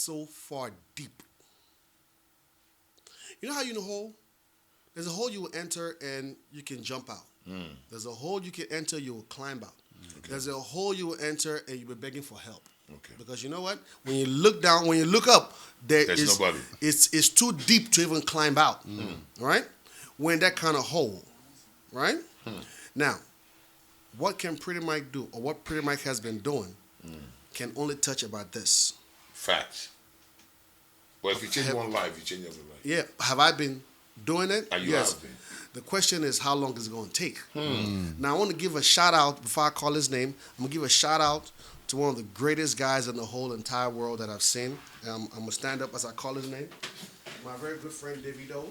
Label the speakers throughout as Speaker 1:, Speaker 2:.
Speaker 1: so far deep. You know how you in a hole? There's a hole you will enter and you can jump out. There's a hole you can enter, you will climb out. Okay. There's a hole you will enter and you'll be begging for help. Okay. Because you know what? When you look down, when you look up, there's nobody. It's too deep to even climb out. Right? We're in that kind of hole. Right? Now, what can Prettymike do, or what Prettymike has been doing, can only touch about this.
Speaker 2: Facts. Well, if you change one life, you change every life.
Speaker 1: Yeah. Have I been doing it?
Speaker 2: Yes. Have been.
Speaker 1: The question is, how long is it going to take? Now, I want to give a shout out, before I call his name, I'm going to give a shout out to one of the greatest guys in the whole entire world that I've seen. I'm going to stand up as I call his name. My very good friend, Davido.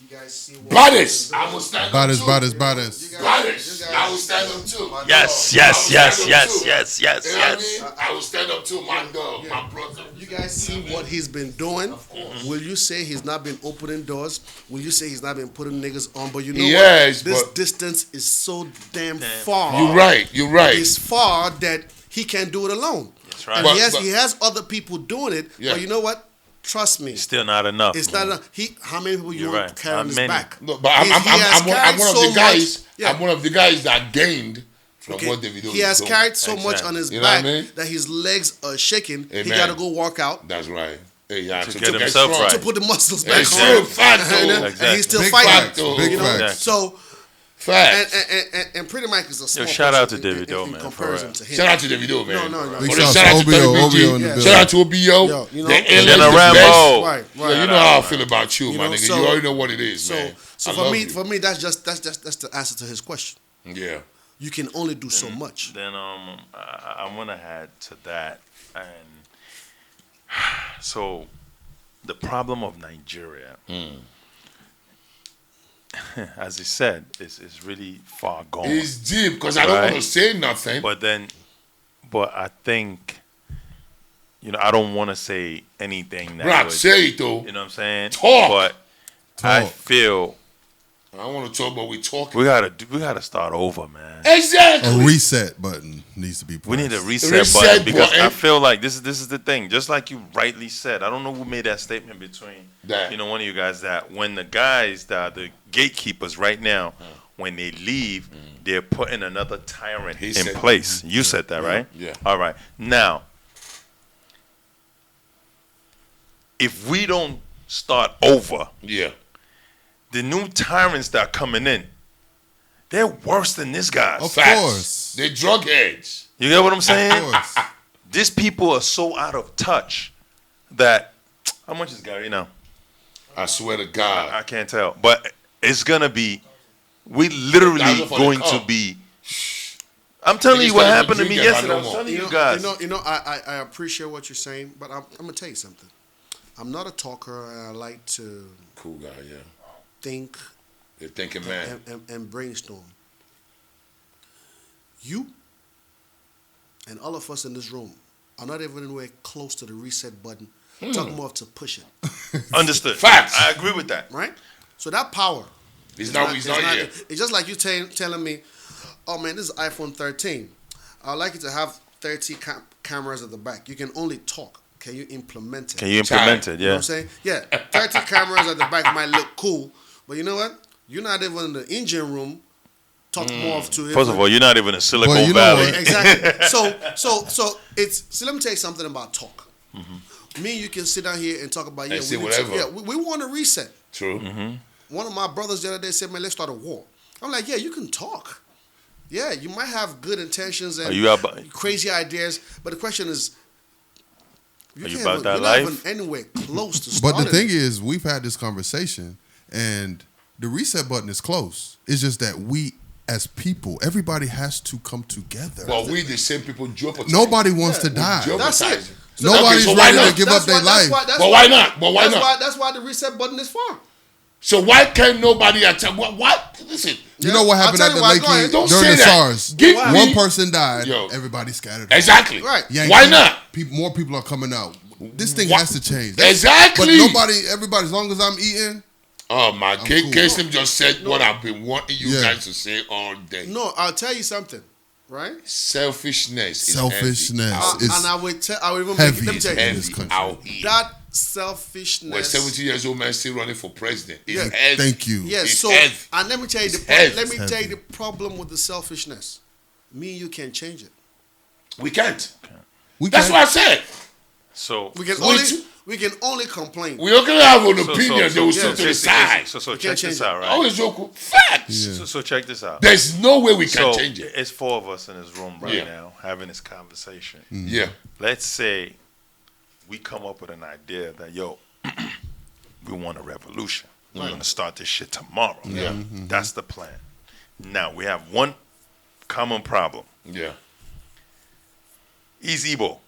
Speaker 1: You guys see what...
Speaker 2: Baddest! I will stand up too.
Speaker 3: Baddest.
Speaker 2: Baddest! I will stand up too.
Speaker 4: Yes.
Speaker 2: I will stand up too, my dog, my brother.
Speaker 1: You guys see what he's been doing? Will you say he's not been opening doors? Will you say he's not been putting niggas on? But you know what? This distance is so damn far.
Speaker 2: You're right.
Speaker 1: It's far that he can't do it alone.
Speaker 4: That's right.
Speaker 1: And he has other people doing it. Yeah. But you know what? Trust me.
Speaker 4: It's still not enough.
Speaker 1: It's not enough. How many people you want to carry on his back?
Speaker 2: No, but I'm one of the guys. I'm one of the guys that gained from what Davido.
Speaker 1: He has carried so much on his back that his legs are shaking. He got to go work out.
Speaker 2: That's right. To
Speaker 4: get himself right.
Speaker 1: To put the muscles back
Speaker 2: on.
Speaker 1: And he's still fighting.
Speaker 3: Big fact.
Speaker 1: So. And Prettymike is a small
Speaker 4: shout out to Davido, man.
Speaker 1: Comparison to him.
Speaker 2: Shout out to Davido, man.
Speaker 1: No.
Speaker 2: Shout out to OBO. Shout out to OBO.
Speaker 4: And then a Rambo.
Speaker 1: Right.
Speaker 2: You know how I feel about you, my nigga. You already know what it is, man.
Speaker 1: So for me, that's the answer to his question.
Speaker 2: Yeah.
Speaker 1: You can only do so much.
Speaker 4: Then I want to add to that, and so the problem of Nigeria. As he said, is really far gone.
Speaker 2: It's deep because I don't want to say nothing.
Speaker 4: But I think, I don't want to say anything that
Speaker 2: Rap, say it though.
Speaker 4: You know what I'm saying?
Speaker 2: Talk.
Speaker 4: I feel
Speaker 2: I want to talk, but we talking.
Speaker 4: We gotta start over, man.
Speaker 2: Exactly.
Speaker 3: A reset button needs to be pressed.
Speaker 4: We need a reset button because I feel like this is the thing. Just like you rightly said, I don't know who made that statement between one of you guys, that when the guys that the gatekeepers right now, when they leave, they're putting another tyrant in place. You said that, right?
Speaker 2: Yeah.
Speaker 4: All right. Now, if we don't start over, the new tyrants that are coming in, they're worse than this guy.
Speaker 3: Of course.
Speaker 2: They're drug heads.
Speaker 4: You get what I'm saying?
Speaker 3: Of course.
Speaker 4: These people are so out of touch that, how much is Gary now?
Speaker 2: I swear to God.
Speaker 4: I can't tell. But it's going to be, we literally going to be, I'm telling you what happened to me yesterday. I'm telling you guys.
Speaker 1: I appreciate what you're saying, but I'm going to tell you something. I'm not a talker, and I like to...
Speaker 2: Cool guy, yeah.
Speaker 1: Think...
Speaker 2: You're thinking, man.
Speaker 1: And brainstorm. You and all of us in this room are not even anywhere close to the reset button. Talking more to push it.
Speaker 4: Understood.
Speaker 2: Facts.
Speaker 4: I agree with that.
Speaker 1: Right? So that power...
Speaker 2: He's not here.
Speaker 1: It's just like you telling me, oh man, this is iPhone 13. I'd like you to have 30 cameras at the back. You can only talk. Can you implement it?
Speaker 4: Can you implement it? Yeah.
Speaker 1: You know what I'm saying? Yeah. 30 cameras at the back might look cool, but you know what? You're not even in the engine room. Talk more to it.
Speaker 4: First of all, you're not even in Silicon Valley.
Speaker 1: Exactly. So it's. So let me tell you something about talk. Me and you can sit down here and talk about we want to reset.
Speaker 2: True.
Speaker 1: One of my brothers the other day said, "Man, let's start a war." I'm like, "Yeah, you can talk. Yeah, you might have good intentions and crazy ideas, but the question is,
Speaker 4: are you about that life?
Speaker 1: Not even anywhere close to starting."
Speaker 3: But the thing is, we've had this conversation, and the reset button is close. It's just that we, as people, everybody has to come together.
Speaker 2: Well, we the same people jeopardize.
Speaker 3: Nobody wants to die.
Speaker 1: That's it.
Speaker 3: So Nobody's ready to give up their life.
Speaker 2: But why not? But why not?
Speaker 1: That's why the reset button is for.
Speaker 2: So why can't nobody attack? What? Listen.
Speaker 3: You know what happened at the Lakey during the SARS? One person died. Everybody scattered.
Speaker 2: Exactly.
Speaker 1: Right.
Speaker 2: Why not?
Speaker 3: More people are coming out. This thing has to change.
Speaker 2: Exactly.
Speaker 3: But everybody, as long as I'm eating.
Speaker 2: Oh my! KSLIM just said what I've been wanting you guys to say all day.
Speaker 1: No, I'll tell you something, right?
Speaker 2: Selfishness is
Speaker 3: and
Speaker 1: I would even
Speaker 3: heavy
Speaker 1: let me tell you,
Speaker 3: in this country.
Speaker 1: that selfishness.
Speaker 2: Well, 70 years old man still running for president. It's
Speaker 1: Yeah.
Speaker 2: heavy.
Speaker 3: Thank you.
Speaker 1: Yes,
Speaker 2: It's
Speaker 1: so
Speaker 2: heavy.
Speaker 1: and let me tell you the problem with the selfishness. Me and you can't change it.
Speaker 2: We can't.
Speaker 3: We
Speaker 2: That's
Speaker 3: can't.
Speaker 2: what I said.
Speaker 4: So
Speaker 1: we can only complain.
Speaker 2: We are gonna have an opinion. They will sit to the side.
Speaker 4: So check this out, right?
Speaker 2: Always joke. Facts.
Speaker 3: Yeah.
Speaker 4: So check this out.
Speaker 2: There's no way we can change it.
Speaker 4: It's 4 of us in this room right now having this conversation.
Speaker 2: Yeah.
Speaker 4: Let's say we come up with an idea that we want a revolution. We're gonna start this shit tomorrow.
Speaker 2: Yeah.
Speaker 4: That's the plan. Now we have one common problem.
Speaker 2: Yeah.
Speaker 4: He's Igbo.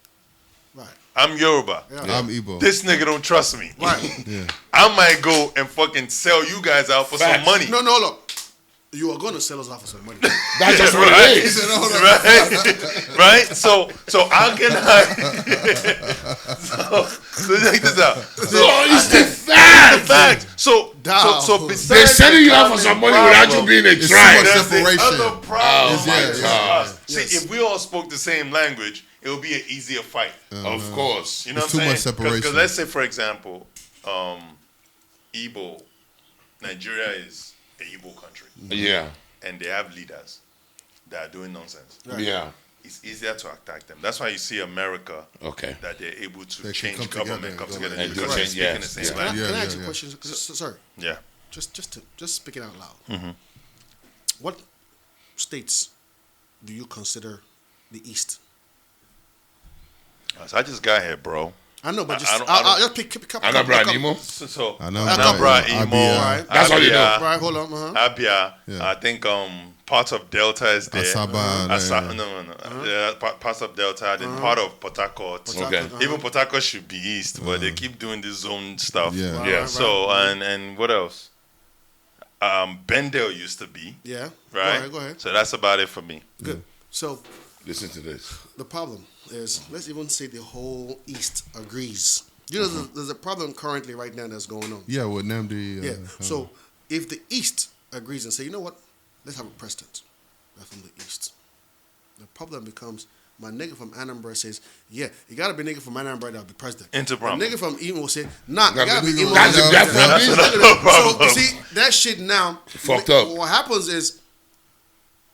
Speaker 1: Right.
Speaker 4: I'm Yoruba.
Speaker 1: Yeah.
Speaker 3: I'm Igbo.
Speaker 4: This nigga don't trust me.
Speaker 1: Right.
Speaker 3: Yeah.
Speaker 4: I might go and fucking sell you guys out for some money.
Speaker 1: No, look. You are going to sell us off for some money.
Speaker 2: That's just what it is.
Speaker 4: Right? Right? So how can I so check this out.
Speaker 2: It's the fact.
Speaker 4: So besides
Speaker 2: They're selling you out for some money without you being a
Speaker 3: It's
Speaker 2: tribe.
Speaker 3: too much separation.
Speaker 4: Other problem
Speaker 2: Oh my
Speaker 4: is
Speaker 2: God.
Speaker 4: us. See, if we all spoke the same language, it would be an easier fight.
Speaker 2: Of course.
Speaker 4: You know
Speaker 3: It's
Speaker 4: what I'm
Speaker 3: too
Speaker 4: saying?
Speaker 3: much separation.
Speaker 4: Because let's say, for example, Igbo, Nigeria is an Igbo country.
Speaker 2: Yeah.
Speaker 4: And they have leaders that are doing nonsense.
Speaker 1: Right.
Speaker 2: Yeah.
Speaker 4: It's easier to attack them. That's why you see America
Speaker 2: Okay.
Speaker 4: that they're able to
Speaker 3: They can
Speaker 4: change
Speaker 3: come
Speaker 4: government,
Speaker 3: together
Speaker 4: come
Speaker 3: and
Speaker 4: together
Speaker 2: go
Speaker 4: because
Speaker 2: and
Speaker 4: they're
Speaker 2: do
Speaker 4: speaking
Speaker 2: change.
Speaker 4: the same
Speaker 2: Yes.
Speaker 4: language.
Speaker 1: Can I ask you a
Speaker 3: yeah.
Speaker 1: question? Sorry.
Speaker 4: Yeah.
Speaker 1: Just speaking out loud. What states do you consider the East?
Speaker 4: So I just got here, bro.
Speaker 1: I know, but
Speaker 4: I'll
Speaker 1: just pick a couple.
Speaker 2: Anambra Imo.
Speaker 4: So
Speaker 3: Anambra,
Speaker 4: Imo,
Speaker 3: Abia.
Speaker 2: That's all you know.
Speaker 1: Right, hold on.
Speaker 4: Abia.
Speaker 3: Yeah.
Speaker 4: I think parts of Delta is there.
Speaker 3: Asaba,
Speaker 4: No. Yeah, parts of Delta, then part of Port Harcourt.
Speaker 2: Okay.
Speaker 4: Even Port Harcourt should be east, but they keep doing this zone stuff.
Speaker 3: Yeah.
Speaker 1: Right,
Speaker 2: Yeah.
Speaker 1: right,
Speaker 4: So and what else? Bendale used to be,
Speaker 1: Yeah.
Speaker 4: right?
Speaker 1: Go ahead.
Speaker 4: So that's about it for me.
Speaker 1: Good. So
Speaker 2: Listen to this.
Speaker 1: the problem is, let's even say the whole East agrees. You know, there's a problem currently right now that's going on.
Speaker 3: Yeah, with Namdi.
Speaker 1: Yeah. So if the East agrees and say, you know what, let's have a president that's from the East. The problem becomes my nigga from Anambra says, yeah, you gotta be nigga from Anambra that'll be president.
Speaker 4: Into problem.
Speaker 1: The nigga from Imo will say, nah, you gotta be Imo.
Speaker 2: That's
Speaker 4: another problem.
Speaker 1: So see that shit now.
Speaker 2: Fucked up.
Speaker 1: What happens is,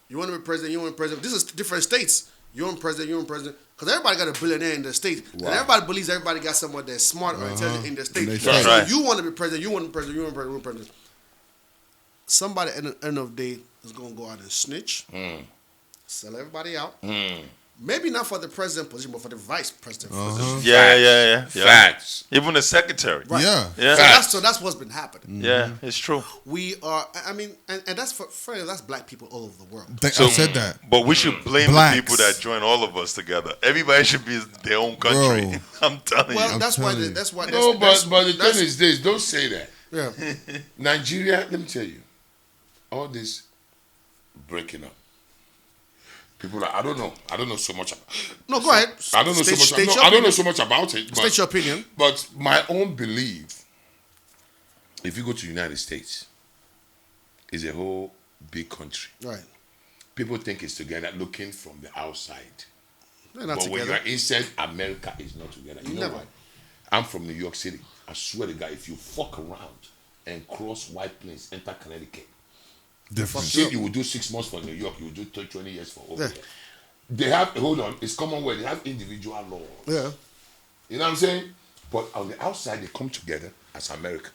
Speaker 1: you want to be president, you want to be president. This is different states. You want president, you want president. Because everybody got a billionaire in the state.
Speaker 2: Wow.
Speaker 1: And everybody believes everybody got someone that's smart or intelligent in the state.
Speaker 3: They
Speaker 1: So
Speaker 3: say.
Speaker 4: Right.
Speaker 1: you want to be president, you want to be president, you want to be president, you want to be president. Somebody at the end of the day is going to go out and snitch, sell everybody out. Maybe not for the president position, but for the vice president position.
Speaker 4: Yeah.
Speaker 2: Facts.
Speaker 4: Even the secretary.
Speaker 3: Yeah.
Speaker 4: Yeah.
Speaker 1: So that's what's been happening.
Speaker 4: Yeah, it's true.
Speaker 1: We are, I mean, and that's that's black people all over the world.
Speaker 3: I said that.
Speaker 4: But we should blame
Speaker 3: Blacks.
Speaker 4: the people that join all of us together. Everybody should be their own country.
Speaker 3: Bro.
Speaker 4: I'm telling
Speaker 1: Well,
Speaker 4: you.
Speaker 1: that's why.
Speaker 3: telling you.
Speaker 1: That's why.
Speaker 2: No,
Speaker 1: that's,
Speaker 2: but the
Speaker 1: that's-
Speaker 2: thing is this. Don't say that.
Speaker 1: yeah.
Speaker 2: Nigeria, let me tell you, all this breaking up. People are, I don't know so much about
Speaker 1: No, go ahead.
Speaker 2: I don't know so much.
Speaker 1: State
Speaker 2: No,
Speaker 1: your
Speaker 2: I don't know
Speaker 1: opinion.
Speaker 2: so much about it.
Speaker 1: State your opinion.
Speaker 2: But my own belief, if you go to the United States, is a whole big country.
Speaker 1: Right.
Speaker 2: People think it's together looking from the outside.
Speaker 1: They're not
Speaker 2: But when you
Speaker 1: together.
Speaker 2: are inside, America is not together. You know
Speaker 1: Never.
Speaker 2: why? I'm from New York City. I swear to God, if you fuck around and cross White Plains, enter Connecticut,
Speaker 3: Different.
Speaker 2: shit, you will do 6 months for New York, you will do 20 years for over
Speaker 1: Yeah.
Speaker 2: here. They have, hold on, it's Commonwealth, they have individual laws.
Speaker 1: Yeah.
Speaker 2: You know what I'm saying? But on the outside, they come together as America.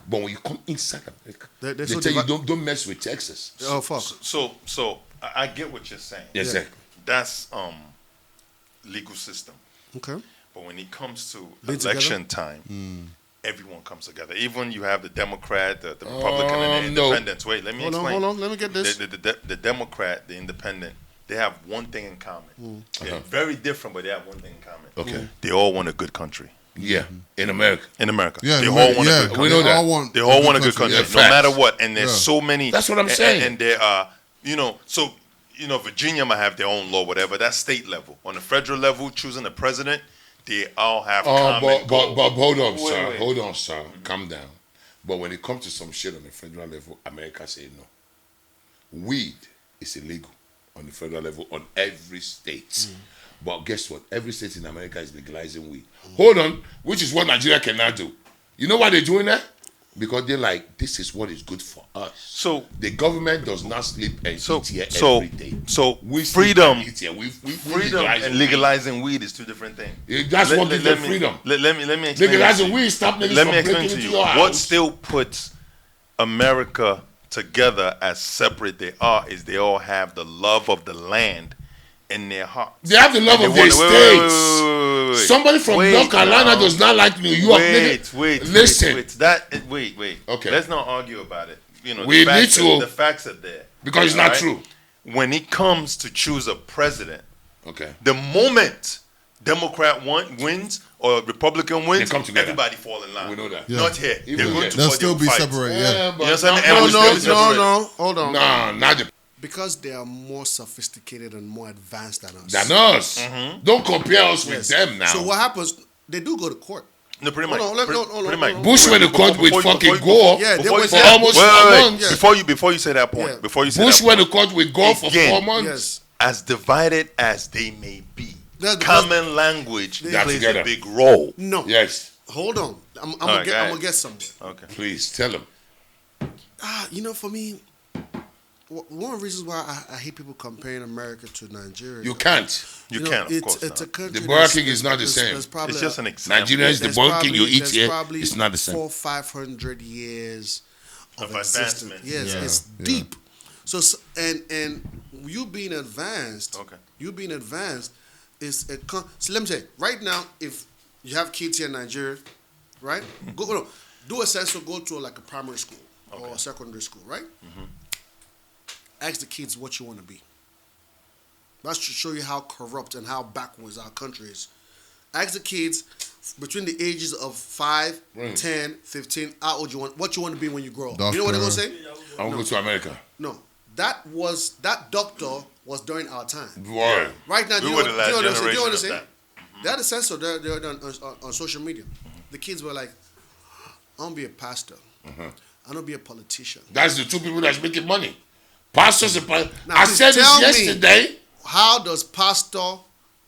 Speaker 2: But when you come inside America,
Speaker 1: They're
Speaker 2: they
Speaker 1: so
Speaker 2: tell you
Speaker 1: divi-
Speaker 2: don't mess with Texas.
Speaker 1: Oh fuck.
Speaker 4: So I get what you're saying.
Speaker 2: Exactly.
Speaker 4: That's legal system.
Speaker 1: Okay.
Speaker 4: But when it comes to
Speaker 1: Being
Speaker 4: election time, everyone comes together. Even you have the Democrat, the Republican, and the
Speaker 2: no.
Speaker 4: Independents. Wait, let me explain.
Speaker 1: Hold on. Let me get this.
Speaker 4: The Democrat, the Independent, they have one thing in common. They're very different, but they have one thing in common.
Speaker 2: Okay.
Speaker 4: They all want a good country.
Speaker 2: Yeah, in America.
Speaker 4: In America.
Speaker 3: Yeah,
Speaker 4: they
Speaker 3: in
Speaker 4: all
Speaker 3: America,
Speaker 4: want
Speaker 3: yeah.
Speaker 4: a good country.
Speaker 2: We know that.
Speaker 4: They all want a good country,
Speaker 2: Yeah,
Speaker 4: no
Speaker 2: facts.
Speaker 4: matter what. And there's
Speaker 3: Yeah.
Speaker 4: so many.
Speaker 2: That's what I'm saying.
Speaker 4: And there are, so Virginia might have their own law, whatever. That's state level. On the federal level, choosing a president, they all have common goals.
Speaker 2: But hold on,
Speaker 4: Wait,
Speaker 2: sir.
Speaker 4: wait.
Speaker 2: Hold on, sir. Calm down. But when it comes to some shit on the federal level, America say no. Weed is illegal. on the federal level on every state. But guess what? Every state in America is legalizing weed. Hold on, which is what Nigeria cannot do. You know why they're doing that? Because they're like, this is what is good for us. So the government does not sleep and eat here every day.
Speaker 4: So
Speaker 2: we
Speaker 4: freedom,
Speaker 2: freedom
Speaker 4: and legalizing weed is two different things.
Speaker 2: That's what gives them freedom.
Speaker 4: Let me explain.
Speaker 2: Legalizing weed stop niggas from breaking into your house.
Speaker 4: What still puts America together as separate they are is they all have the love of the land in their hearts.
Speaker 2: They have the love of their states. Somebody from North Carolina does not like New York. Listen.
Speaker 4: Wait. Okay. Let's not argue about it. You know, the facts are there.
Speaker 2: Because it's not true.
Speaker 4: When it comes to choose a president,
Speaker 2: okay,
Speaker 4: the moment Democrat wins or Republican wins, everybody fall in line.
Speaker 2: We know that.
Speaker 4: Yeah. Not here.
Speaker 3: They'll still be separated. Yeah.
Speaker 4: You know what I'm saying?
Speaker 1: No. Hold on.
Speaker 2: No, not the.
Speaker 1: Because they are more sophisticated and more advanced than us.
Speaker 2: Don't compare us with them now.
Speaker 1: So what happens? They do go to court.
Speaker 4: No, pretty much.
Speaker 2: Bush went to court with fucking Gore for almost 4 months.
Speaker 4: Before you say that point,
Speaker 2: Bush went to court with Gore for 4 months.
Speaker 1: Yes.
Speaker 4: As divided as they may be, common language plays a big role.
Speaker 1: No.
Speaker 2: Yes.
Speaker 1: Hold on. I'm gonna get somewhere.
Speaker 4: Okay.
Speaker 2: Please tell him.
Speaker 1: For me, one of the reasons why I hate people comparing America to Nigeria.
Speaker 2: You can't.
Speaker 4: You can't. Of course
Speaker 1: it's a country.
Speaker 2: The Burger King is not the same.
Speaker 4: It's just an example.
Speaker 2: Nigeria is the Burger King you eat here. It's not the same.
Speaker 1: 400-500 years of
Speaker 4: advancement.
Speaker 1: Yes, it's deep. So and you being advanced.
Speaker 4: Okay.
Speaker 1: You being advanced is a. So let me say right now, if you have kids here in Nigeria, right? Do a census. Go to like a primary school or a secondary school, right? Mm-hmm. Ask the kids what you want to be. That should show you how corrupt and how backwards our country is. Ask the kids between the ages of 5, 10, 15, how old you want, what you want to be when you grow up.
Speaker 3: Doctor.
Speaker 1: You know what they're going to say?
Speaker 2: I want to go to America.
Speaker 1: No. That doctor was during our time.
Speaker 2: Right.
Speaker 1: Right now, do you know what they say? They had a censor they're on social media. The kids were like, I want to be a pastor. I want to be a politician.
Speaker 2: That's the two people that's making money. Pastors and I said this yesterday.
Speaker 1: How does pastor,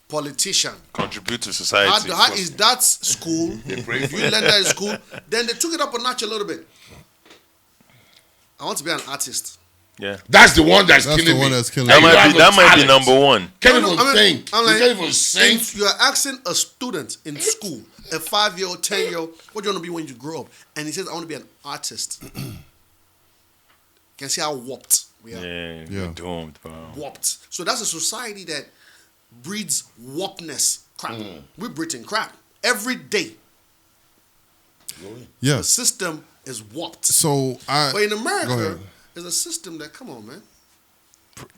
Speaker 1: politician
Speaker 4: contribute to society?
Speaker 1: How is that school? If you learn that in school, then they took it up a notch a little bit. I want to be an artist.
Speaker 2: Yeah, that's the one that's killing me.
Speaker 4: That might be number one.
Speaker 2: Can't even think. You can't even sing.
Speaker 1: You are asking a student in school, a 5-year-old, 10-year-old, what do you want to be when you grow up? And he says, I want to be an artist. Can see how warped we are.
Speaker 4: Yeah. Doomed, bro.
Speaker 1: Warped. So that's a society that breeds warpness crap. We're breeding crap every day.
Speaker 3: Yeah.
Speaker 1: The system is warped.
Speaker 3: But
Speaker 1: in America, there's a system that, come on, man.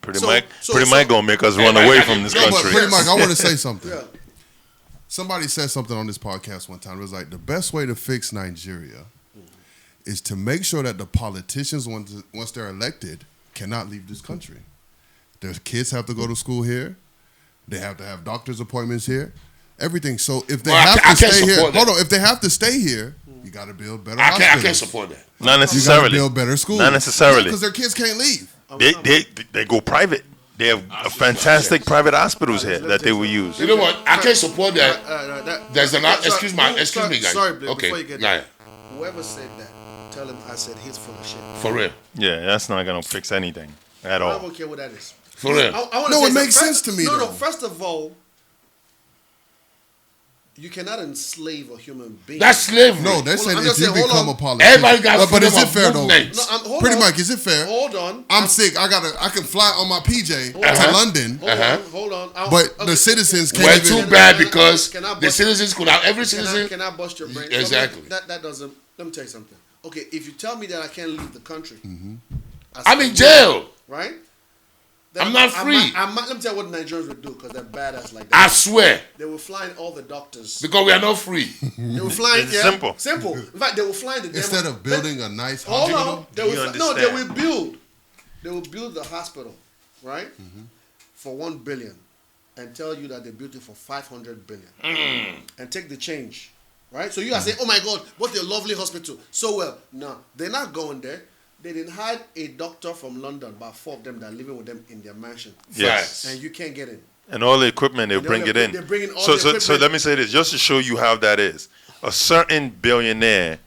Speaker 4: Prettymike gonna make us run away from this country.
Speaker 3: Prettymike, I want to say something. Somebody said something on this podcast one time. It was like, the best way to fix Nigeria is to make sure that the politicians, once they're elected, cannot leave this country. Their kids have to go to school here. They have to have doctor's appointments here. Everything. So if they have to stay here, if they have to stay here, you got to build better hospitals.
Speaker 2: I can't support that.
Speaker 4: Not necessarily.
Speaker 3: You got to build better schools.
Speaker 4: Not necessarily.
Speaker 3: Because their kids can't leave.
Speaker 4: They go private. They have fantastic private hospitals here that they will use.
Speaker 2: You know what? I can't support that. There's an excuse me, guys.
Speaker 1: Sorry, before you get that. Whoever said that, tell him I said he's full of shit.
Speaker 2: For real.
Speaker 4: Yeah, that's not gonna fix anything at all.
Speaker 1: I don't care what that is.
Speaker 2: For real.
Speaker 3: It makes sense to me.
Speaker 1: No. First of all, you cannot enslave a human being.
Speaker 2: That's slavery.
Speaker 3: No, they're saying if you become a politician.
Speaker 2: Everybody got
Speaker 3: but is it fair though?
Speaker 1: Prettymike,
Speaker 3: is it fair?
Speaker 1: Hold on.
Speaker 3: I'm sick. I can fly on my PJ to London.
Speaker 1: Hold on.
Speaker 3: But the citizens can't.
Speaker 2: We're too bad because the citizens could have every citizen.
Speaker 1: Can I bust your brain?
Speaker 2: Exactly.
Speaker 1: That doesn't. Let me tell you something. Okay, if you tell me that I can't leave the country,
Speaker 2: I'm in jail.
Speaker 1: Right?
Speaker 2: I'm not free.
Speaker 1: Let me tell you what the Nigerians would do because they're badass like that.
Speaker 2: I swear.
Speaker 1: They will fly all the doctors.
Speaker 2: Because we are not free.
Speaker 1: They will fly. Simple. In fact, they will fly the
Speaker 3: instead of building a nice hospital.
Speaker 1: Hold on. They will build. They will build the hospital, right? For $1 billion, and tell you that they built it for $500 billion, and take the change, right? So you are saying, "Oh my God, what a lovely hospital, so well." No, they're not going there. They didn't hire a doctor from London, about 4 of them that are living with them in their mansion.
Speaker 4: Yes.
Speaker 1: And you can't get in.
Speaker 4: And all the equipment, they'll bring it in.
Speaker 1: They're bringing all
Speaker 4: so,
Speaker 1: the
Speaker 4: so,
Speaker 1: equipment.
Speaker 4: so let me say this, just to show you how that is. A certain billionaire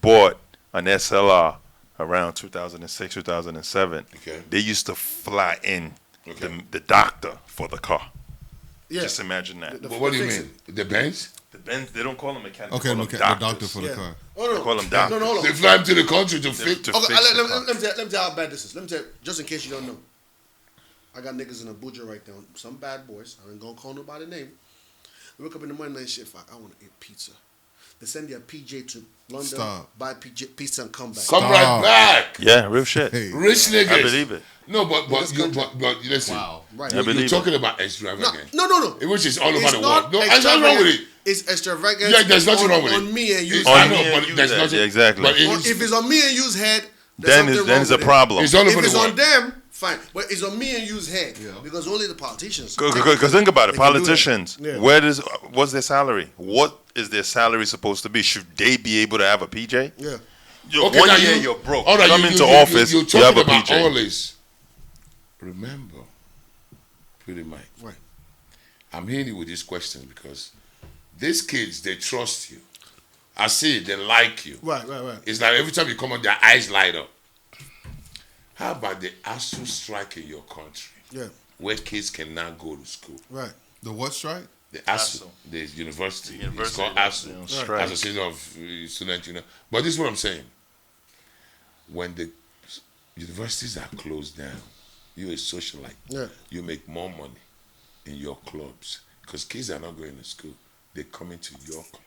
Speaker 4: bought an SLR around 2006, 2007.
Speaker 2: Okay.
Speaker 4: They used to fly in the doctor for the car.
Speaker 1: Yeah.
Speaker 4: Just imagine that.
Speaker 2: What do you mean? The Benz?
Speaker 4: The Benz, they don't call them mechanics.
Speaker 3: Okay,
Speaker 4: they call them
Speaker 3: the doctor for the car.
Speaker 1: Oh, no.
Speaker 4: They call them doctors.
Speaker 1: No, hold on.
Speaker 2: They fly him to the country to fix.
Speaker 1: Okay, let me tell you how bad this is. Let me tell you, just in case you don't know. I got niggas in Abuja right now. Some bad boys. I ain't gonna call nobody name. They wake up in the morning and shit, fuck, I want to eat pizza. They send their PJ to London, buy pizza and come back.
Speaker 2: Come right back.
Speaker 4: Yeah, real shit.
Speaker 3: Hey.
Speaker 2: Rich niggas.
Speaker 4: I believe it.
Speaker 2: No, but listen.
Speaker 3: Wow.
Speaker 1: Right.
Speaker 2: You're talking about extravagant.
Speaker 1: No.
Speaker 2: Which is all over
Speaker 1: It's
Speaker 2: the
Speaker 1: not
Speaker 2: world. No, there's nothing wrong with it.
Speaker 1: It's extravagant.
Speaker 2: Yeah, there's nothing wrong with it.
Speaker 1: On me and use
Speaker 2: I
Speaker 4: On
Speaker 2: know,
Speaker 4: me and
Speaker 2: but
Speaker 4: use
Speaker 2: there's
Speaker 4: that.
Speaker 2: nothing.
Speaker 4: Yeah, exactly.
Speaker 2: But
Speaker 1: if it's on me and use head,
Speaker 4: Then it's a problem.
Speaker 2: It's all
Speaker 1: If
Speaker 2: over
Speaker 1: it's
Speaker 2: the
Speaker 1: on
Speaker 2: world.
Speaker 1: them, fine. But it's on me and use head because only the politicians.
Speaker 4: Because think about it,
Speaker 1: They can do that.
Speaker 4: politicians.
Speaker 1: Yeah.
Speaker 4: What's their salary? What is their salary supposed to be? Should they be able to have a PJ?
Speaker 1: Yeah.
Speaker 2: Okay,
Speaker 4: One
Speaker 2: now
Speaker 4: year
Speaker 2: you-
Speaker 4: you're broke.
Speaker 2: all right,
Speaker 4: Come
Speaker 2: you-
Speaker 4: into
Speaker 2: you-
Speaker 4: office,
Speaker 2: you're
Speaker 4: you have a
Speaker 2: talking about all
Speaker 4: PJ.
Speaker 2: this. Remember, Prettymike.
Speaker 1: Right.
Speaker 2: I'm hitting you with these questions because these kids, they trust you. I see it, they like you.
Speaker 1: Right.
Speaker 2: It's like every time you come on, their eyes light up. How about the Astro Strike in your country?
Speaker 1: Yeah.
Speaker 2: Where kids cannot go to school.
Speaker 1: Right.
Speaker 3: The what strike?
Speaker 2: The Astro, the university.
Speaker 4: The university
Speaker 2: It's called
Speaker 4: is
Speaker 2: Astro.
Speaker 4: on strike.
Speaker 2: Association of Students, But this is what I'm saying. When the universities are closed down, you're a socialite.
Speaker 1: Yeah.
Speaker 2: You make more money in your clubs because kids are not going to school. They're coming to your club.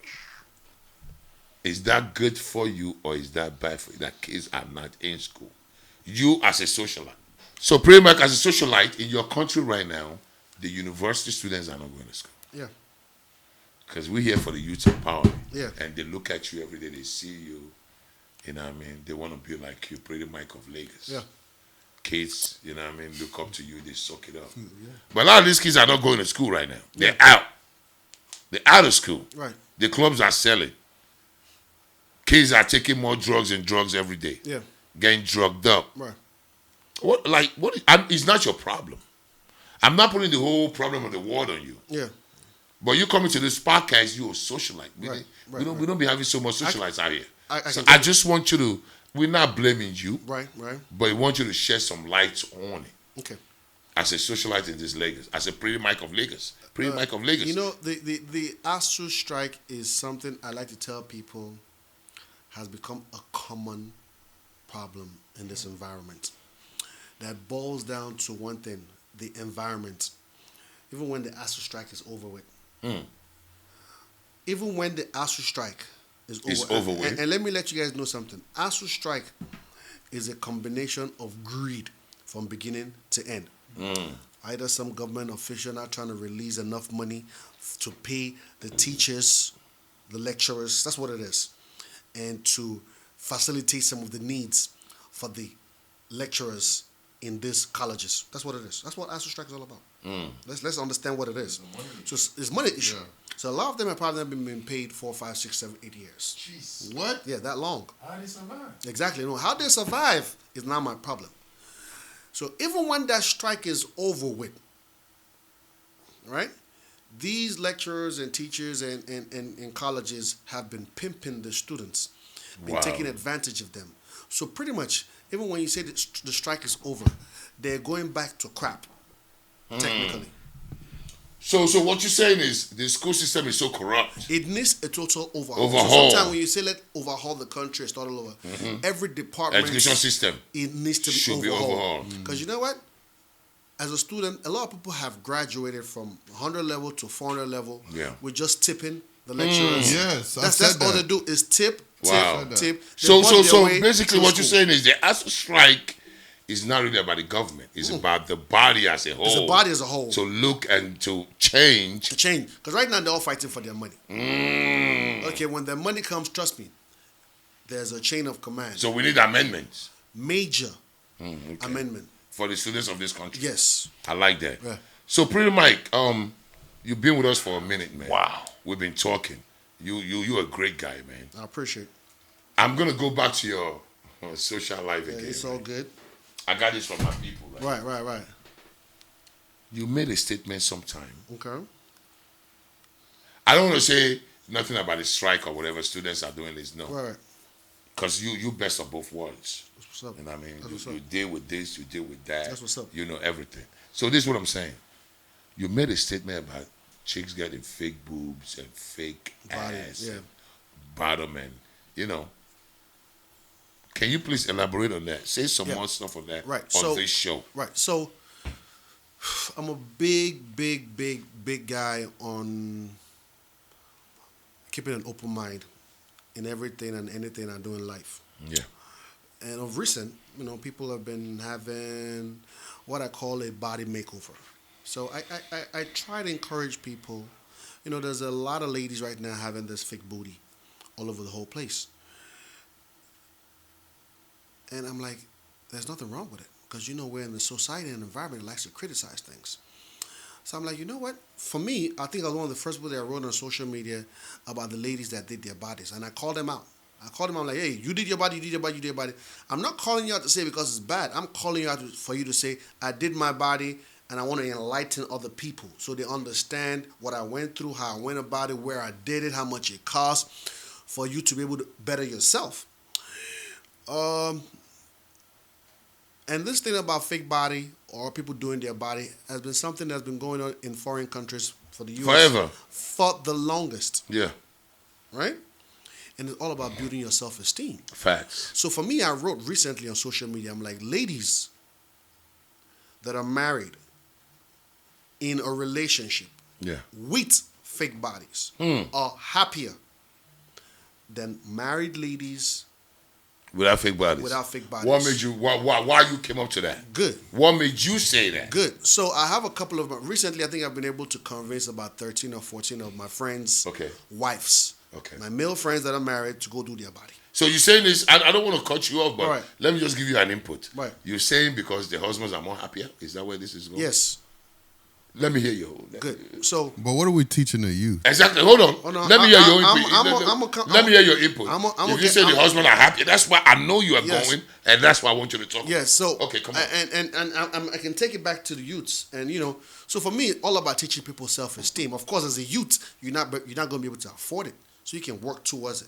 Speaker 2: Is that good for you or is that bad for you that kids are not in school? You as a socialite. So pretty much as a socialite in your country right now, the university students are not going to school.
Speaker 1: Yeah.
Speaker 2: Because we're here for the youth empowerment.
Speaker 1: Yeah.
Speaker 2: And they look at you every day, they see you, you know what I mean? They want to be like you, Prettymike of Lagos.
Speaker 1: Yeah.
Speaker 2: Kids, you know what I mean, look up to you, they suck it up. Yeah. But a lot of these kids are not going to school right now. They're out. They're out of school.
Speaker 1: Right.
Speaker 2: The clubs are selling. Kids are taking more drugs and drugs every day.
Speaker 1: Yeah.
Speaker 2: Getting drugged up.
Speaker 1: Right.
Speaker 2: It's not your problem. I'm not putting the whole problem of the world on you.
Speaker 1: Yeah.
Speaker 2: But you coming to this podcast, you're a socialite. We don't be having so much socialites out here. I just want you to, we're not blaming you.
Speaker 1: Right.
Speaker 2: But we want you to shed some light on it.
Speaker 1: Okay.
Speaker 2: As a socialite in this Lagos, as a Prettymike of Lagos. Prettymike of Lagos.
Speaker 1: You know, the Astro Strike is something I like to tell people has become a common problem in this environment. That boils down to one thing, the environment. Even when the Astro Strike is over with. Even when the Astro Strike is over with. And let me let you guys know something. Astro Strike is a combination of greed from beginning to end. Either some government official not trying to release enough money to pay the teachers, the lecturers, that's what it is, and to facilitate some of the needs for the lecturers in these colleges. That's what it is. That's what Astro Strike is all about. Let's understand what it is. So it's money issue. Yeah. So a lot of them have probably not been paid 4, 5, 6, 7, 8 years.
Speaker 3: Jeez. What?
Speaker 1: Yeah, that long.
Speaker 3: How they survive?
Speaker 1: Exactly. No, how they survive is not my problem. So even when that strike is over with, right? These lecturers and teachers and colleges have been pimping the students, been taking advantage of them. So pretty much, even when you say that the strike is over, they're going back to crap, technically.
Speaker 2: So what you're saying is the school system is so corrupt.
Speaker 1: It needs a total overhaul. So sometimes when you say let overhaul the country and start all over, every department,
Speaker 2: education system,
Speaker 1: it needs to be overhauled. Because you know what? As a student, a lot of people have graduated from 100 level to 400 level with just tipping the lecturers.
Speaker 3: Yes,
Speaker 1: that's all they do is tip. Tip.
Speaker 2: So basically what you're saying is the Astro Strike is not really about the government. It's about the body as a whole.
Speaker 1: It's the body as a whole.
Speaker 2: To look and to change.
Speaker 1: To change. Because right now they're all fighting for their money. Okay, when their money comes, trust me, there's a chain of command.
Speaker 2: So we need amendments.
Speaker 1: Major amendment.
Speaker 2: For the students of this country.
Speaker 1: Yes.
Speaker 2: I like that.
Speaker 1: Yeah.
Speaker 2: So Prettymike, you've been with us for a minute, man.
Speaker 4: Wow.
Speaker 2: We've been talking. You're a great guy, man.
Speaker 1: I appreciate it.
Speaker 2: I'm gonna go back to your social life again.
Speaker 1: It's all good.
Speaker 2: I got this from my people.
Speaker 1: Right.
Speaker 2: You made a statement sometime.
Speaker 1: Okay.
Speaker 2: I don't want to say nothing about the strike or whatever students are doing is no.
Speaker 1: Right.
Speaker 2: Because you best of both worlds.
Speaker 1: That's what's up.
Speaker 2: And I mean,
Speaker 1: That's
Speaker 2: you deal with this, you deal with that.
Speaker 1: That's what's up.
Speaker 2: You know everything. So this is what I'm saying. You made a statement about chicks getting fake boobs and fake ass and bottom and, you know. Can you please elaborate on that? Say some more stuff on that on this show.
Speaker 1: Right. So I'm a big guy on keeping an open mind in everything and anything I do in life.
Speaker 2: Yeah.
Speaker 1: And of recent, people have been having what I call a body makeover. So I try to encourage people. There's a lot of ladies right now having this fake booty all over the whole place. And I'm like, there's nothing wrong with it. Because, we're in the society and environment that likes to criticize things. So I'm like, you know what? For me, I think I was one of the first people that I wrote on social media about the ladies that did their bodies. And I called them out. I'm like, hey, you did your body, you did your body, you did your body. I'm not calling you out to say because it's bad. I'm calling you out for you to say, I did my body and I want to enlighten other people so they understand what I went through, how I went about it, where I did it, how much it cost for you to be able to better yourself. And this thing about fake body or people doing their body has been something that's been going on in foreign countries for the US.
Speaker 2: Forever.
Speaker 1: For the longest.
Speaker 2: Yeah.
Speaker 1: Right? And it's all about building your self-esteem.
Speaker 2: Facts.
Speaker 1: So for me, I wrote recently on social media, I'm like, ladies that are married in a relationship with fake bodies are happier than married ladies
Speaker 2: without fake bodies. What made you? Why you came up to that?
Speaker 1: Good.
Speaker 2: What made you say that?
Speaker 1: Good. So I have a couple of recently. I think I've been able to convince about 13 or 14 of my friends' wives. Okay. My male friends that are married to go do their body.
Speaker 2: So you're saying this, I don't want to cut you off, but let me just give you an input. Right. You're saying because the husbands are more happier? Is that where this is going?
Speaker 1: Yes.
Speaker 2: Let me hear you.
Speaker 1: Good. So,
Speaker 3: but what are we teaching the youth?
Speaker 2: Exactly. Hold on. Let me hear your input. Let me hear your input. If you say the husband are happy, that's why I know you are going, and that's why I want you to talk.
Speaker 1: Yes. So
Speaker 2: okay, come on.
Speaker 1: And I can take it back to the youths, and so for me, all about teaching people self-esteem. Of course, as a youth, you're not going to be able to afford it, so you can work towards it.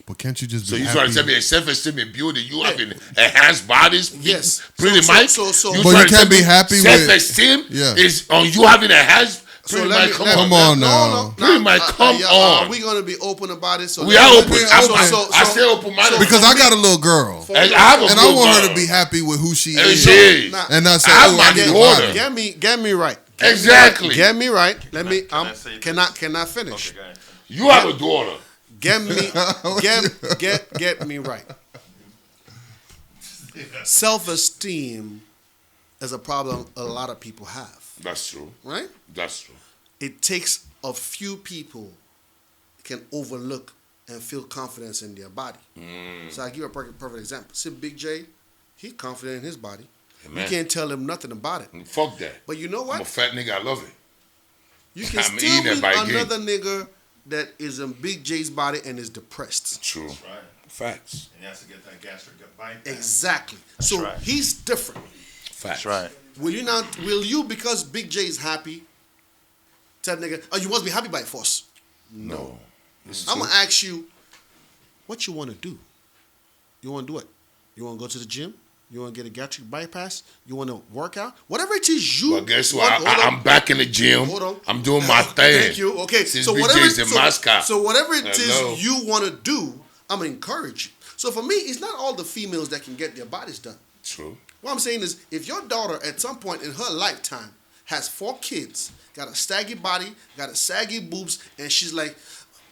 Speaker 3: But can't you just be
Speaker 2: so you
Speaker 3: happy?
Speaker 2: trying to tell me a self-esteem and building you having enhanced bodies?
Speaker 1: Yes.
Speaker 2: Prettymike.
Speaker 3: But you can't be happy with
Speaker 2: self-esteem is on you having enhanced. Prettymike, come on
Speaker 3: now.
Speaker 2: Prettymike, come on.
Speaker 1: Are we going to be open about it? So
Speaker 2: we are open. I stay open-minded
Speaker 3: because I got a little girl, and I want her to be happy with who she is, and not say, "Oh, I need water."
Speaker 1: Get me right.
Speaker 2: Exactly.
Speaker 1: Get me right. Let me. Can I finish?
Speaker 2: Okay, you have a daughter.
Speaker 1: Get me right. Self-esteem is a problem a lot of people have.
Speaker 2: That's true.
Speaker 1: Right?
Speaker 2: That's true.
Speaker 1: It takes a few people can overlook and feel confidence in their body. So I'll give you a perfect example. See Big J, he's confident in his body. Amen. You can't tell him nothing about it.
Speaker 2: Fuck that.
Speaker 1: But you know what?
Speaker 2: I'm a fat nigga, I love it.
Speaker 1: You can still meet another nigga that is in Big J's body and is depressed.
Speaker 2: True.
Speaker 4: That's right.
Speaker 2: Facts.
Speaker 4: And he has to get that gastric gut bypass.
Speaker 1: Exactly. So he's different.
Speaker 2: Facts.
Speaker 4: That's right.
Speaker 1: Will you because Big J is happy, tell nigga, oh, you must be happy by force? No. I'm going to ask you, what you want to do? You want to do it? You want to go to the gym? You want to get a gastric bypass? You want to work out? Whatever it is you...
Speaker 2: Well, guess what? I'm back in the gym.
Speaker 1: Hold on.
Speaker 2: I'm doing my thing.
Speaker 1: Thank you. Okay.
Speaker 2: So
Speaker 1: whatever it is you want to do, I'm going to encourage you. So for me, it's not all the females that can get their bodies done.
Speaker 2: True.
Speaker 1: What I'm saying is, if your daughter at some point in her lifetime has 4 kids, got a saggy body, got a saggy boobs, and she's like,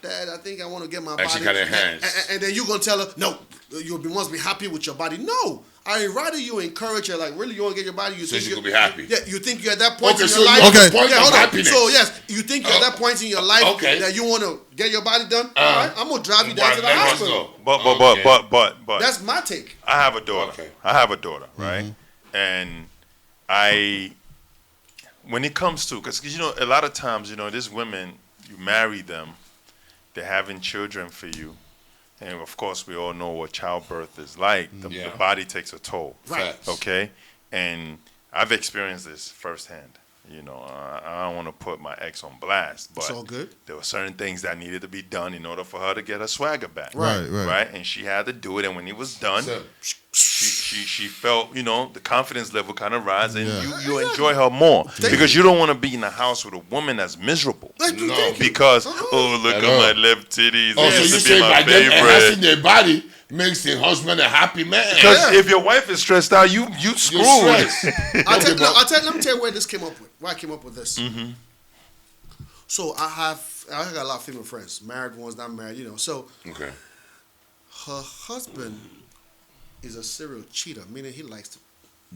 Speaker 1: Dad, I think I want to get my body.
Speaker 2: And she got her hands.
Speaker 1: And then you're going to tell her, no, you must be happy with your body. No. I'd rather you encourage her, like, really, you want to get your body?
Speaker 2: So she could be happy.
Speaker 1: Yeah, you think you're at that point in
Speaker 2: so
Speaker 1: your life?
Speaker 2: Okay, point of happiness.
Speaker 1: So, yes, you think you're at that point in your life that you want to get your body done? All right, I'm going to drive you down to the hospital.
Speaker 4: But.
Speaker 1: That's my take.
Speaker 4: I have a daughter. Okay. I have a daughter, right? And when it comes to, because, a lot of times, these women, you marry them, they're having children for you, And of course, we all know what childbirth is like. The body takes a toll.
Speaker 1: Right.
Speaker 4: Okay. And I've experienced this firsthand. You know, I don't want to put my ex on blast, but
Speaker 1: it's all good.
Speaker 4: There were certain things that needed to be done in order for her to get her swagger back.
Speaker 3: Right.
Speaker 4: And she had to do it. And when it was done, she felt, you know, the confidence level kind of rise, and you enjoy her more because you don't want to be in a house with a woman that's miserable. Because look at my left titties.
Speaker 2: Oh, so you say by them enhancing their body makes the husband a happy man.
Speaker 4: Because if your wife is stressed out, you screwed.
Speaker 1: Let me tell you where this came up with. Why I came up with this.
Speaker 4: Mm-hmm.
Speaker 1: So I got a lot of female friends, married ones, not married, you know. So
Speaker 2: her
Speaker 1: husband is a serial cheater, meaning he likes to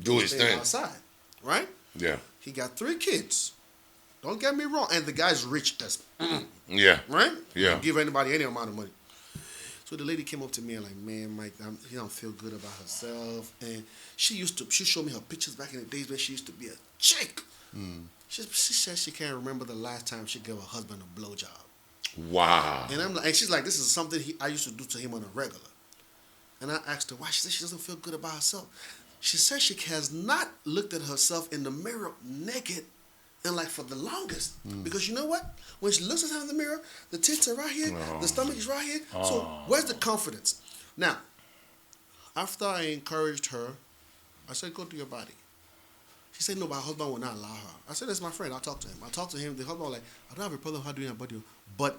Speaker 2: do his thing
Speaker 1: outside, right?
Speaker 2: Yeah.
Speaker 1: He got 3 kids. Don't get me wrong, and the guy's rich as right?
Speaker 2: Yeah.
Speaker 1: Don't give anybody any amount of money. So the lady came up to me and like, man, Mike, he don't feel good about herself. And she showed me her pictures back in the days when she used to be a chick. She said she can't remember the last time she gave her husband a blowjob.
Speaker 2: Wow.
Speaker 1: And she's like, this is something I used to do to him on a regular. And I asked her why. She said she doesn't feel good about herself. She said she has not looked at herself in the mirror naked and like for the longest. Because you know what? When she looks at her in the mirror, the tits are right here, the stomach is right here. So where's the confidence? Now, after I encouraged her, I said, go to your body. She said, no, my husband will not allow her. I said, that's my friend. I'll talk to him. I talked to him. The husband was like, I don't have a problem with her doing her body, but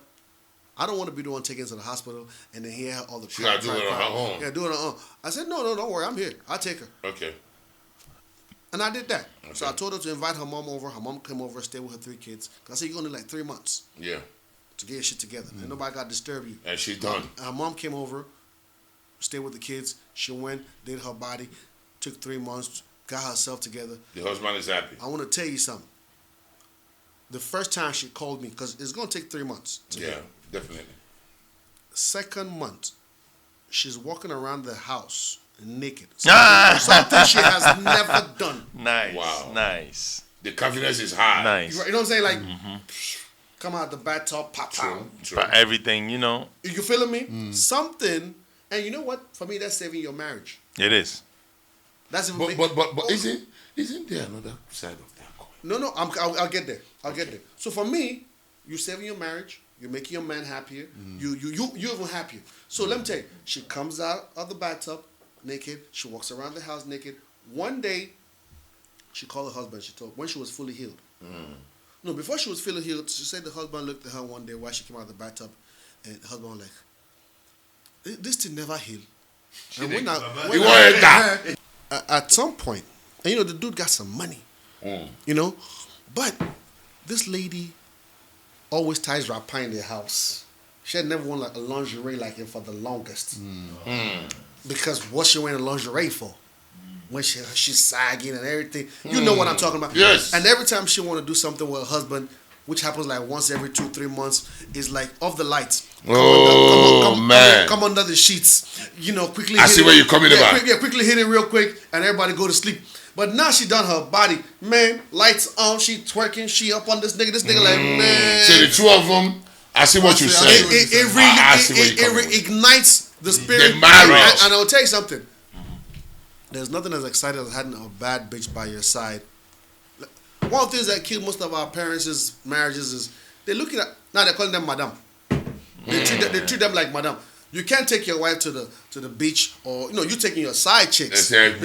Speaker 1: I don't want to be the one taken to the hospital and then hear all the
Speaker 2: she got to do it on her own.
Speaker 1: Yeah, do it on her own. I said, no, don't worry. I'm here. I'll take her.
Speaker 2: Okay.
Speaker 1: And I did that. Okay. So I told her to invite her mom over. Her mom came over, stayed with her 3 kids. Because I said, you're going to need like 3 months.
Speaker 2: Yeah.
Speaker 1: To get your shit together. And nobody got to disturb you.
Speaker 2: And she done.
Speaker 1: Her mom came over, stayed with the kids. She went, did her body, took 3 months, got herself together.
Speaker 2: The husband is happy.
Speaker 1: I want to tell you something. The first time she called me, because it's going to take 3 months.
Speaker 2: Definitely.
Speaker 1: Second month, she's walking around the house naked. Something she has never done.
Speaker 4: Nice.
Speaker 2: Wow.
Speaker 4: Nice.
Speaker 2: The confidence is high.
Speaker 4: Nice.
Speaker 1: You know what I'm saying? Like, come out the bathtub, pop out.
Speaker 4: But everything, you know.
Speaker 1: You feeling me? Something, and you know what? For me, that's saving your marriage.
Speaker 4: It is.
Speaker 1: That's
Speaker 2: but isn't there another side of that coin?
Speaker 1: No. I'll get there. I'll get there. So for me, you're saving your marriage. You're making your man happier. You're even happier. So let me tell you, she comes out of the bathtub naked. She walks around the house naked. One day, she called her husband. She told when she was fully healed. No, before she was fully healed, she said the husband looked at her one day while she came out of the bathtub, and the husband was like, "This thing never healed." At some point, and you know the dude got some money, you know, but this lady always ties rapper in their house. She had never worn like a lingerie like him for the longest. Because what she wearing a lingerie for? When she's sagging and everything. You know what I'm talking about.
Speaker 2: Yes.
Speaker 1: And every time she want to do something with her husband, which happens like once every 2-3 months, is like off the lights. Come under the sheets. You know, quickly.
Speaker 2: I see where you're coming about.
Speaker 1: Quickly hit it real quick and everybody go to sleep. But now she done her body. Man, lights on, she twerking, she up on this nigga. This nigga like, man.
Speaker 2: So the 2 of them, I see what you're saying.
Speaker 1: It reignites the spirit.
Speaker 2: The marriage.
Speaker 1: And I'll tell you something. There's nothing as exciting as having a bad bitch by your side. One of the things that kill most of our parents' marriages is they're looking at, now they're calling them madam. They treat them like madam. You can't take your wife to the beach, or you taking your side chicks. That's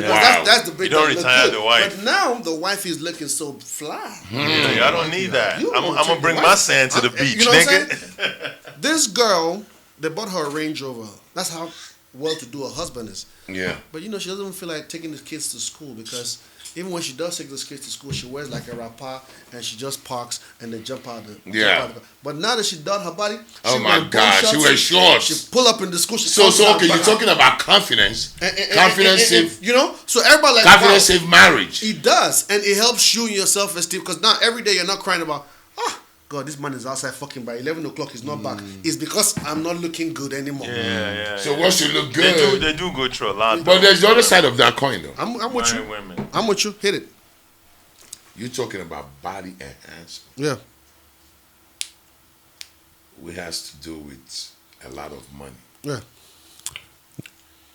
Speaker 1: the big.
Speaker 4: You don't retire the wife.
Speaker 1: But now the wife is looking so fly.
Speaker 4: I don't need that. I'm gonna bring my sand to the beach, nigga.
Speaker 1: This girl, they bought her a Range Rover. That's how well-to-do her husband is.
Speaker 2: Yeah.
Speaker 1: But she doesn't feel like taking the kids to school because even when she does take the kids to school, she wears like a rapper and she just parks and they jump out the car. But now that she done her body,
Speaker 2: she wears shorts.
Speaker 1: She pull up in the school.
Speaker 2: So okay, you're talking about confidence. Confidence
Speaker 1: so everybody like
Speaker 2: confidence save marriage.
Speaker 1: It does, and it helps you in your self-esteem because now every day you're not crying about God, this man is outside fucking by 11 o'clock. He's not back. It's because I'm not looking good anymore.
Speaker 2: So once you look good,
Speaker 4: they do go through a lot.
Speaker 2: But there's the other side of that coin, though.
Speaker 1: I'm with you. Women. I'm with you. Hit it.
Speaker 2: You're talking about body enhancement.
Speaker 1: Yeah.
Speaker 2: It has to do with a lot of money.
Speaker 1: Yeah.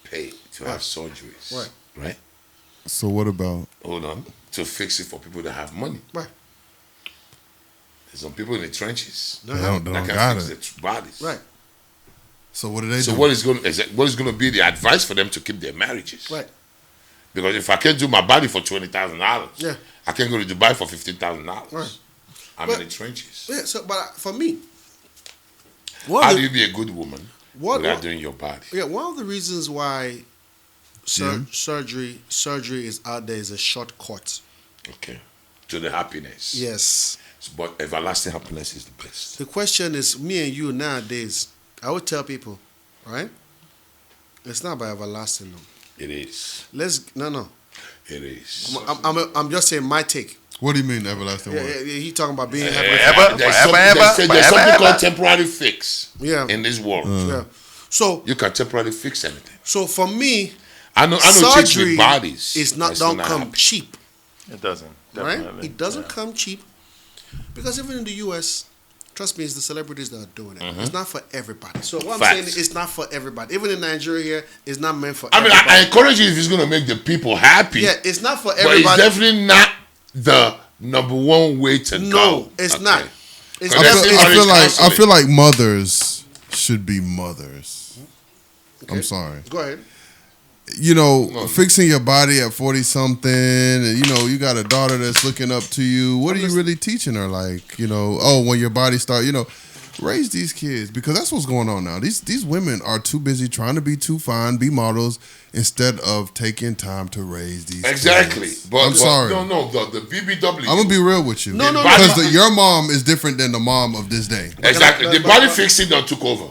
Speaker 2: pay to have surgeries.
Speaker 1: Right.
Speaker 2: Right?
Speaker 3: So what about?
Speaker 2: Hold on. To fix it for people that have money.
Speaker 1: Right.
Speaker 2: There's some people in the trenches
Speaker 3: They don't
Speaker 2: that can
Speaker 3: got
Speaker 2: fix
Speaker 3: it.
Speaker 2: their bodies.
Speaker 1: Right.
Speaker 3: So what do they
Speaker 2: So
Speaker 3: do?
Speaker 2: what is going to be the advice for them to keep their marriages?
Speaker 1: Right.
Speaker 2: Because if I can't do my body for $20,000,
Speaker 1: Yeah.
Speaker 2: I can't go to Dubai for $15,000.
Speaker 1: Right.
Speaker 2: I'm
Speaker 1: But-
Speaker 2: in the trenches.
Speaker 1: Yeah. So, but for me,
Speaker 2: How do you be a good woman
Speaker 1: what-
Speaker 2: without
Speaker 1: what-
Speaker 2: doing your body?
Speaker 1: yeah, one of the reasons why surgery is out there is a shortcut.
Speaker 2: Okay. To the happiness.
Speaker 1: Yes.
Speaker 2: But everlasting happiness is the best.
Speaker 1: The question is, me and you nowadays, I would tell people, right? It's not about everlasting, no.
Speaker 2: It is.
Speaker 1: No.
Speaker 2: It is.
Speaker 1: I'm just saying my take.
Speaker 3: What do you mean everlasting?
Speaker 1: Yeah,
Speaker 3: what?
Speaker 1: he talking about being happy.
Speaker 2: There's something called temporary fix
Speaker 1: Yeah.
Speaker 2: in this world.
Speaker 1: Yeah. So
Speaker 2: You can temporarily fix anything.
Speaker 1: for me,
Speaker 2: I know chicks
Speaker 1: surgery
Speaker 2: with bodies.
Speaker 1: is not
Speaker 2: that's still
Speaker 1: don't come
Speaker 2: happy.
Speaker 1: cheap,
Speaker 4: It doesn't.
Speaker 1: right?
Speaker 4: Definitely.
Speaker 1: It doesn't
Speaker 4: Yeah.
Speaker 1: come cheap because even in the U.S., trust me, it's the celebrities that are doing it. It's not for everybody. So what I'm saying
Speaker 2: Facts.
Speaker 1: is it's not for everybody. Even in Nigeria here, it's not meant for
Speaker 2: I mean,
Speaker 1: everybody.
Speaker 2: I encourage you if it's going to make the people happy.
Speaker 1: Yeah, it's not for
Speaker 2: But it's
Speaker 1: everybody.
Speaker 2: definitely not the number one way to go.
Speaker 1: No, it's
Speaker 2: Okay.
Speaker 1: not. It's
Speaker 2: I
Speaker 1: definitely-
Speaker 3: I feel like mothers should be mothers. I'm sorry.
Speaker 1: Go ahead.
Speaker 3: You know, fixing your body at 40 something, and you got a daughter that's looking up to you. What are you really teaching her? Like, when your body start, raise these kids, because that's what's going on now. These women are too busy trying to be too fine, be models, instead of taking time to raise these
Speaker 2: Exactly.
Speaker 3: kids.
Speaker 2: But
Speaker 3: I'm sorry.
Speaker 2: No, the BBW.
Speaker 3: I'm gonna be real with you.
Speaker 1: No,
Speaker 3: Because your mom is different than the mom of this day.
Speaker 2: Exactly. The body fixing done took over.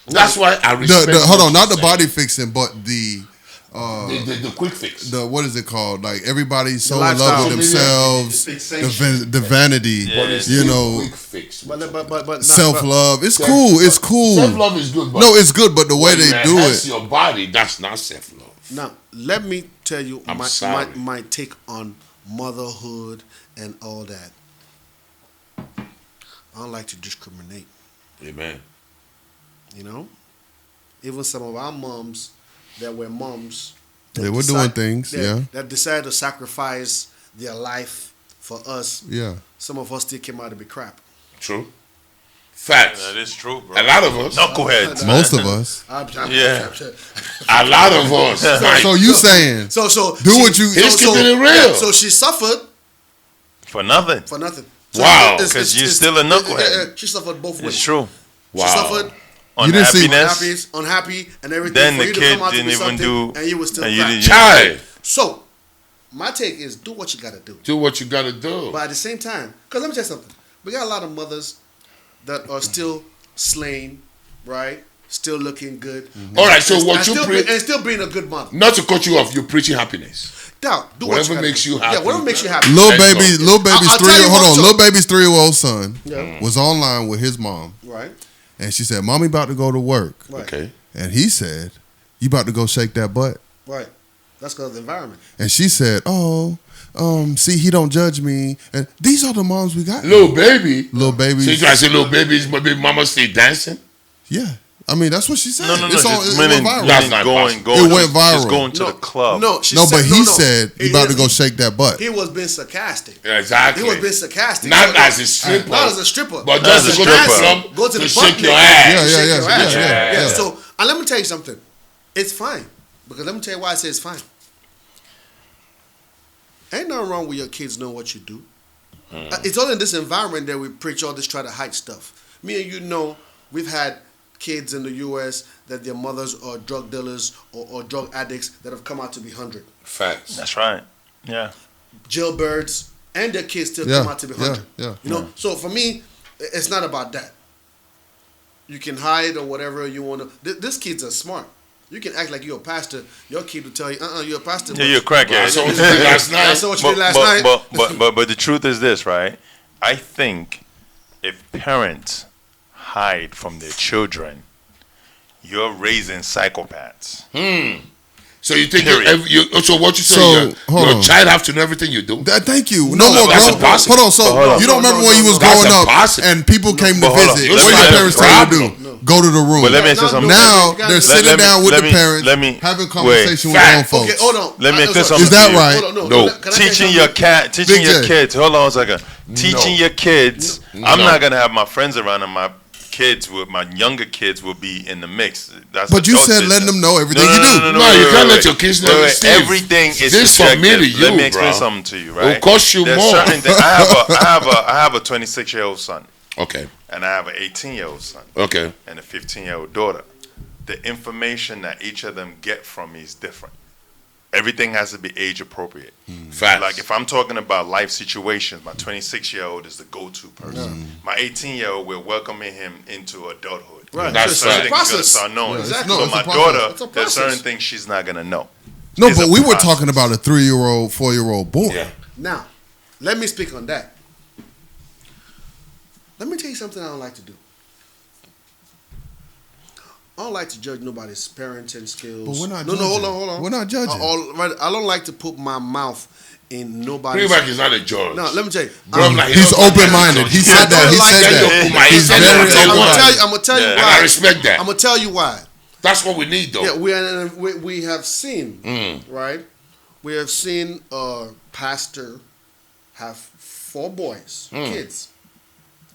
Speaker 2: That's why I respect.
Speaker 3: Hold on,
Speaker 2: what
Speaker 3: not the
Speaker 2: you're
Speaker 3: body
Speaker 2: saying.
Speaker 3: fixing, but the
Speaker 2: The quick fix.
Speaker 3: what is it called? Like everybody's so in
Speaker 1: lifestyle.
Speaker 3: love with themselves, the vanity,
Speaker 2: But it's
Speaker 3: you
Speaker 2: still
Speaker 3: know,
Speaker 2: quick fix.
Speaker 1: But
Speaker 3: self love. It's cool. It's cool.
Speaker 2: Self love is good. But
Speaker 3: No, it's good, but the way
Speaker 2: when
Speaker 3: they
Speaker 2: you
Speaker 3: do
Speaker 2: enhance
Speaker 3: it.
Speaker 2: your body, that's not self love.
Speaker 1: now let me tell you
Speaker 2: I'm
Speaker 1: my
Speaker 2: sorry.
Speaker 1: my take on motherhood and all that. I don't like to discriminate.
Speaker 2: Amen.
Speaker 1: Even some of our moms that were moms.
Speaker 3: They were doing things, yeah.
Speaker 1: That decided to sacrifice their life for us.
Speaker 3: Yeah.
Speaker 1: Some of us still came out to be crap.
Speaker 2: True. Facts.
Speaker 4: That is true, bro.
Speaker 2: A lot of us.
Speaker 4: Knuckleheads.
Speaker 3: Most of us.
Speaker 4: Yeah.
Speaker 2: A lot of us. Right.
Speaker 3: So you saying
Speaker 1: So
Speaker 3: do what you.
Speaker 2: He's
Speaker 1: so-
Speaker 2: keeping it real.
Speaker 1: yeah, so she suffered
Speaker 4: For nothing.
Speaker 1: for nothing. So
Speaker 2: Wow.
Speaker 4: Because you're still a knucklehead.
Speaker 1: She suffered both ways.
Speaker 4: It's true.
Speaker 1: She
Speaker 2: Wow.
Speaker 1: suffered
Speaker 3: You didn't see-
Speaker 4: Unhappiness.
Speaker 1: unhappy, and everything.
Speaker 4: Then
Speaker 1: for
Speaker 4: the
Speaker 1: you to
Speaker 4: kid
Speaker 1: come out to
Speaker 4: didn't
Speaker 1: be
Speaker 4: even
Speaker 1: something,
Speaker 4: do.
Speaker 1: and you were still
Speaker 4: and you
Speaker 1: crap.
Speaker 4: didn't-
Speaker 2: Child.
Speaker 1: So, my take is do what you gotta do.
Speaker 2: Do what you gotta do.
Speaker 1: But at the same time, because let me tell you something. We got a lot of mothers that are still slaying, right? Still looking good.
Speaker 2: All right, so
Speaker 1: And
Speaker 2: what you
Speaker 1: still
Speaker 2: preach,
Speaker 1: and still being a good mother.
Speaker 2: not to cut you off, you're preaching happiness.
Speaker 1: Doubt. Do
Speaker 2: Whatever
Speaker 1: what you gotta
Speaker 2: makes
Speaker 1: do.
Speaker 2: you happy.
Speaker 1: Yeah, whatever makes you happy.
Speaker 3: Little
Speaker 2: Thank
Speaker 3: baby's
Speaker 2: God.
Speaker 3: little baby's
Speaker 1: I'll tell you what, so-
Speaker 3: little baby's 3-year-old son
Speaker 1: Yeah.
Speaker 3: was online with his mom,
Speaker 1: Right.
Speaker 3: and she said, "Mommy about to go to work,"
Speaker 1: Right.
Speaker 2: Okay.
Speaker 3: and he said, "You about to go shake that butt,"
Speaker 1: Right. That's because of the environment.
Speaker 3: and she said, "Oh, see, he don't judge me," and these are the moms we got.
Speaker 2: Little baby.
Speaker 3: Little babies.
Speaker 2: So you try to say little babies, baby mama still dancing?
Speaker 3: Yeah, I mean that's what she said.
Speaker 4: No.
Speaker 3: It's on,
Speaker 4: Just
Speaker 3: it
Speaker 4: women,
Speaker 3: went viral.
Speaker 2: That's not
Speaker 4: going.
Speaker 2: possible.
Speaker 3: It went viral.
Speaker 4: Just going to the club.
Speaker 1: No, she
Speaker 3: No,
Speaker 1: said,
Speaker 3: but he said you about to go shake that butt.
Speaker 1: He was being sarcastic.
Speaker 2: Exactly.
Speaker 1: He was being sarcastic.
Speaker 2: Not as a stripper.
Speaker 1: Not as a stripper.
Speaker 2: But
Speaker 4: As
Speaker 2: just
Speaker 4: a
Speaker 2: to go to the
Speaker 4: stripper.
Speaker 2: club
Speaker 1: Go to the
Speaker 2: shake
Speaker 1: butt
Speaker 2: your
Speaker 1: naked.
Speaker 2: ass.
Speaker 3: Yeah,
Speaker 1: Shake
Speaker 3: yeah,
Speaker 1: your
Speaker 3: yeah,
Speaker 1: ass.
Speaker 3: yeah, yeah.
Speaker 1: So, and let me tell you something. It's fine. Because let me tell you why I say it's fine. Ain't nothing wrong with your kids knowing what you do. It's only in this environment that we preach all this, try to hide stuff. Me and you know, we've had kids in the U.S. that their mothers are drug dealers or drug addicts that have come out to be 100.
Speaker 2: Facts.
Speaker 4: That's right. Yeah.
Speaker 1: Jailbirds and their kids still
Speaker 3: Yeah,
Speaker 1: come out to be 100.
Speaker 3: yeah.
Speaker 1: You know, so for me, it's not about that. You can hide or whatever you want to. These kids are smart. You can act like you're a pastor. Your kid will tell you, you're a pastor.
Speaker 4: Yeah, you're a crackhead.
Speaker 2: So what you did last night.
Speaker 1: I saw what you did last night.
Speaker 4: But the truth is this, right? I think if parents hide from their children, you're raising psychopaths.
Speaker 2: So So you think so what you say?
Speaker 3: So,
Speaker 2: your child have to know everything you do?
Speaker 3: Thank you. No more,
Speaker 2: that's
Speaker 3: bro.
Speaker 2: impossible.
Speaker 3: Hold on. So you don't remember when you was growing up and people came to visit? What your parents tell you to do? Go to the room.
Speaker 4: But let me say something.
Speaker 3: Now they're sitting down with the parents, having conversation with grown folks.
Speaker 1: Okay, hold on.
Speaker 4: Let me say something.
Speaker 3: Is that right?
Speaker 2: No.
Speaker 4: Teaching your kids. Hold on a second. Teaching your kids. I'm not gonna have my friends around and my younger kids will be in the mix.
Speaker 3: But you said letting them know everything you do.
Speaker 2: No, you can't let your kids know
Speaker 4: everything is
Speaker 2: this
Speaker 4: subjective.
Speaker 2: For me to you,
Speaker 4: let me explain something to you, right?
Speaker 2: It'll cost you more.
Speaker 4: I have a 26-year-old son.
Speaker 2: Okay.
Speaker 4: And I have an 18-year-old son.
Speaker 2: Okay.
Speaker 4: And a 15-year-old daughter. The information that each of them get from me is different. Everything has to be age appropriate.
Speaker 2: Facts.
Speaker 4: Like if I'm talking about life situations, my 26-year-old is the go-to person. My 18-year-old, we're welcoming him into adulthood.
Speaker 1: Right.
Speaker 2: That's
Speaker 1: right.
Speaker 4: He's gonna start knowing.
Speaker 1: Exactly.
Speaker 4: So my daughter, there's certain things she's not gonna know.
Speaker 3: No, but we were talking about a 3-year-old, 4-year-old boy.
Speaker 2: Yeah.
Speaker 1: Now, let me speak on that. Let me tell you something I don't like to do. I don't like to judge nobody's parenting skills.
Speaker 3: But we're not
Speaker 1: judging.
Speaker 3: judging.
Speaker 1: Hold on.
Speaker 3: We're not judging.
Speaker 1: I don't like to put my mouth in nobody's...
Speaker 2: Prettymike is not a judge.
Speaker 1: No, let me tell you.
Speaker 3: He's open-minded. He said that. He's very open-minded.
Speaker 1: I'm going to tell you why.
Speaker 2: And I respect that.
Speaker 1: I'm going to tell you why.
Speaker 2: That's what we need, though.
Speaker 1: Yeah, we have seen, right? We have seen a pastor have 4 boys, kids.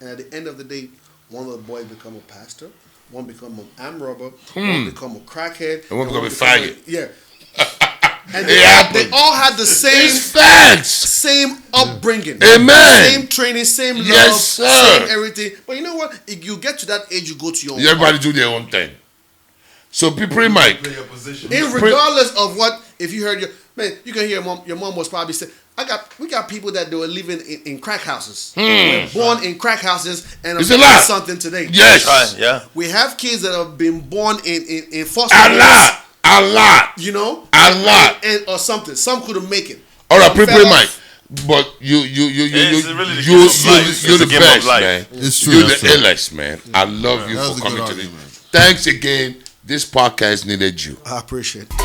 Speaker 1: And at the end of the day, one of the boys become a pastor, one become an arm robber, one become a crackhead,
Speaker 2: and one become a faggot.
Speaker 1: Yeah. And they all had the same upbringing.
Speaker 2: Amen.
Speaker 1: Same training, same love,
Speaker 2: yes, sir.
Speaker 1: same everything. But you know what? If you get to that age, you go to your own
Speaker 2: everybody do their own thing. So Prettymike,
Speaker 1: regardless of what, if you heard you can hear your mom was probably saying, we got people that they were living in crack houses. Were born in crack houses and are doing something today.
Speaker 2: Yes.
Speaker 4: Yeah.
Speaker 1: We have kids that have been born in foster
Speaker 2: homes. A lot.
Speaker 1: You know?
Speaker 2: A lot.
Speaker 1: And or something. Some couldn't make it.
Speaker 2: All right, Prettymike. But you're the best, man.
Speaker 3: It's true.
Speaker 2: You're the illest, man. I love you for coming to this. Thanks again. This podcast needed you.
Speaker 1: I appreciate it.